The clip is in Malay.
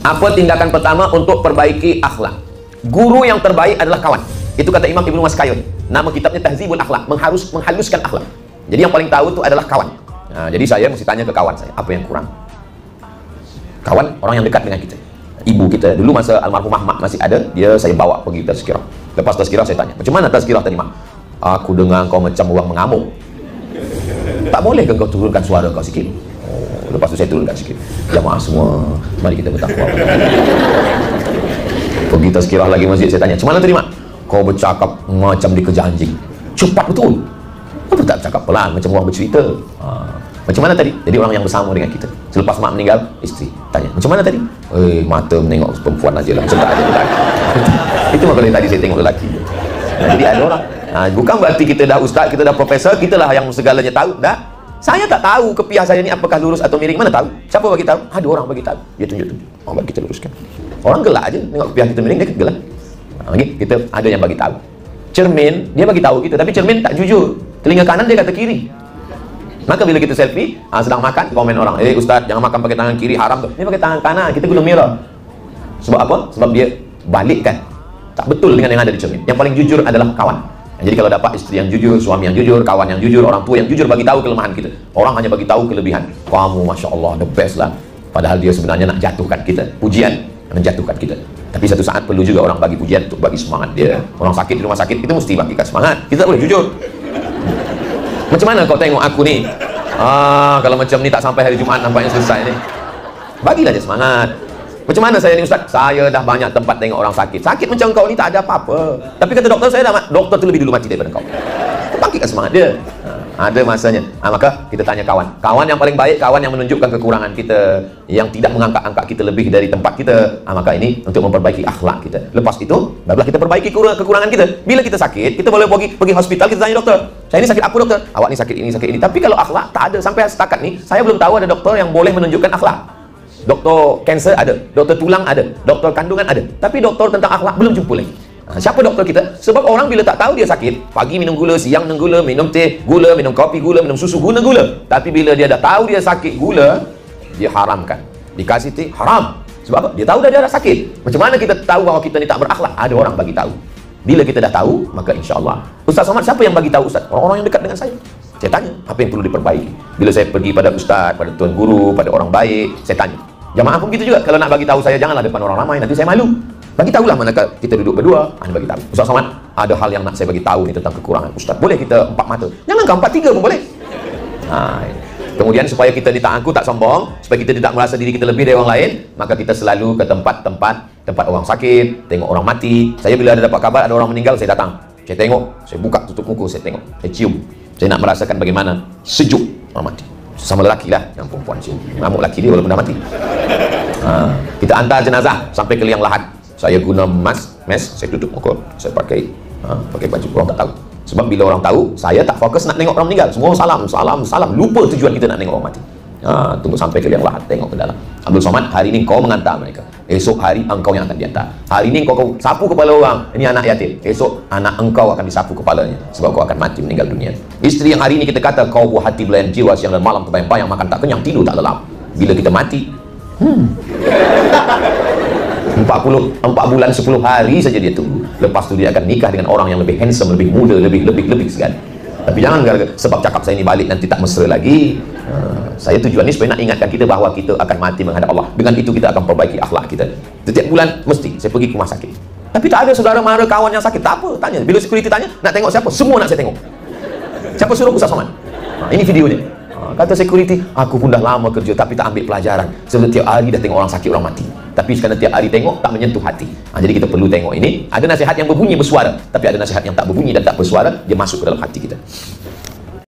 Apa tindakan pertama untuk perbaiki akhlak? Guru yang terbaik adalah kawan. Itu kata Imam Ibnu Maskayun. Nama kitabnya Tahzibul Akhlak, menghaluskan akhlak. Jadi yang paling tahu itu adalah kawan. Nah, jadi saya mesti tanya ke kawan saya, apa yang kurang? Kawan, orang yang dekat dengan kita. Ibu kita, dulu masa almarhumah mak masih ada, saya bawa pergi tazkirah. Lepas tazkirah saya tanya, macam mana tazkirah tadi mak? Aku dengar kau macam orang mengamuk. Tak boleh ke kau turunkan suara kau sikit? Lepas tu saya turunkan sikit. Jamaah semua, mari kita bertakwa. Pergi tazkirah lagi masjid, saya tanya, macam mana tadi mak? Kau bercakap macam dikejar anjing. Cepat betul. Apa tak bercakap pelan, macam orang bercerita. Macam mana tadi? Jadi orang yang bersama dengan kita. Selepas mak meninggal, isteri tanya, macam mana tadi? Mata menengok perempuan aja lah, macam tak ada lelaki. Itu makanya tadi saya tengok lelaki. Jadi ada orang. Bukan berarti kita dah ustaz, kita dah profesor, kita lah yang segalanya tahu. Dah. Saya tak tahu kepiah saya ni apakah lurus atau miring. Mana tahu? Siapa bagi tahu? Ada orang bagi tahu. Dia tunjuk-tunjuk. Orang bagi kita luruskan. Orang gelak aja tengok kepiah kita miring, dia gelak. Kita ada yang bagi tahu. Cermin, dia bagi tahu kita, tapi cermin tak jujur. Telinga kanan dia kata kiri. Maka bila kita selfie, sedang makan, komen orang, ustaz jangan makan pakai tangan kiri, haram tu. Dia pakai tangan kanan, kita guna mirror. Sebab apa? Sebab dia balikkan. Tak betul dengan yang ada di cermin. Yang paling jujur adalah kawan. Jadi kalau dapat isteri yang jujur, suami yang jujur, kawan yang jujur, orang tua yang jujur bagi tahu kelemahan kita. Orang hanya bagi tahu kelebihan. Kamu Masya Allah, the best lah. Padahal dia sebenarnya nak jatuhkan kita. Pujian menjatuhkan kita. Tapi satu saat perlu juga orang bagi pujian untuk bagi semangat dia. Orang sakit di rumah sakit, itu mesti bagikan semangat. Kita tak boleh jujur. Macam mana kau tengok aku ni? Kalau macam ni tak sampai hari Jumaat nampaknya selesai ni. Bagilah dia semangat. Macam mana saya ni ustaz? Saya dah banyak tempat tengok orang sakit. Sakit macam kau ni tak ada apa-apa. Tapi kata doktor, saya dah doktor tu lebih dulu mati daripada kau. Bangkitkan semangat dia. Ada masanya. Maka kita tanya kawan. Kawan yang paling baik, kawan yang menunjukkan kekurangan kita, yang tidak mengangkat-angkat kita lebih dari tempat kita. Maka ini untuk memperbaiki akhlak kita. Lepas itu, barulah kita perbaiki kekurangan kita. Bila kita sakit, kita boleh pergi hospital, kita tanya doktor, saya ini sakit apa doktor? Awak ni sakit ini. Tapi kalau akhlak tak ada. Sampai setakat ni, saya belum tahu ada doktor yang boleh menunjukkan akhlak. Doktor kanser ada, doktor tulang ada, doktor kandungan ada. Tapi doktor tentang akhlak belum jumpa lagi. Siapa doktor kita? Sebab orang bila tak tahu dia sakit, pagi minum gula, siang minum gula, minum teh gula, minum kopi gula, minum susu gula. Tapi bila dia dah tahu dia sakit gula, dia haramkan. Dikasih teh, haram. Sebab apa? Dia tahu dah dia dah sakit. Macam mana kita tahu bahawa kita ni tak berakhlak? Ada orang bagi tahu. Bila kita dah tahu, maka insya-Allah. Ustaz Somad, siapa yang bagi tahu ustaz? Orang-orang yang dekat dengan saya. Saya tanya, apa yang perlu diperbaiki? Bila saya pergi pada ustaz, pada tuan guru, pada orang baik, saya tanya. Jamaah pun gitu juga. Kalau nak bagi tahu saya, janganlah depan orang ramai, nanti saya malu. Bagi tahulah manakala kita duduk berdua, bagi tahu. Ustaz Somad, ada hal yang nak saya bagi tahu ni tentang kekurangan ustaz. Boleh kita 4 mata? Jangan ke 4-3 pun boleh. Kemudian supaya kita ni tak angkuh, tak sombong, supaya kita tidak merasa diri kita lebih dari orang lain, maka kita selalu ke tempat orang sakit, tengok orang mati. Saya bila ada dapat kabar ada orang meninggal, saya datang. Saya tengok, saya buka tutup muka, saya tengok, saya cium. Saya nak merasakan bagaimana sejuk orang mati. Sama lelaki lah, yang perempuan cium. Ngamuk lelaki dia walaupun dah mati. Kita hantar jenazah sampai ke liang lahat. Saya guna mes, saya tutup muka, saya pakai baju, orang tak tahu. Sebab bila orang tahu, saya tak fokus nak tengok orang meninggal. Semua salam, lupa tujuan kita nak tengok orang mati. Tunggu sampai ke liang lahat, tengok ke dalam. Abdul Somad, hari ini kau mengantar mereka. Esok hari engkau yang akan diantar. Hari ini kau sapu kepala orang, ini anak yatim. Esok anak engkau akan disapu kepalanya, sebab kau akan mati meninggal dunia. Isteri yang hari ini kita kata kau buah hati belayan jiwa, siang dan malam terbayang-bayang, makan tak kenyang, tidur tak lelap. Bila kita mati, 4 bulan 10 hari saja dia tunggu. Lepas tu dia akan nikah dengan orang yang lebih handsome, lebih muda, lebih segala. Tapi jangan sebab cakap saya ni balik nanti tak mesra lagi. Saya tujuan ni supaya nak ingatkan kita bahawa kita akan mati menghadap Allah. Dengan itu kita akan perbaiki akhlak kita. Setiap bulan mesti saya pergi ke rumah sakit. Tapi tak ada saudara mara kawan yang sakit. Tak apa, tanya. Bila security tanya, nak tengok siapa? Semua nak saya tengok. Siapa suruh Ustaz Somad? Ini videonya. Kata security, aku pun dah lama kerja tapi tak ambil pelajaran. Sebab tiap hari dah tengok orang sakit, orang mati. Tapi sekarang tiap hari tengok tak menyentuh hati. Jadi kita perlu tengok ini. Ada nasihat yang berbunyi bersuara, tapi ada nasihat yang tak berbunyi dan tak bersuara, dia masuk ke dalam hati kita.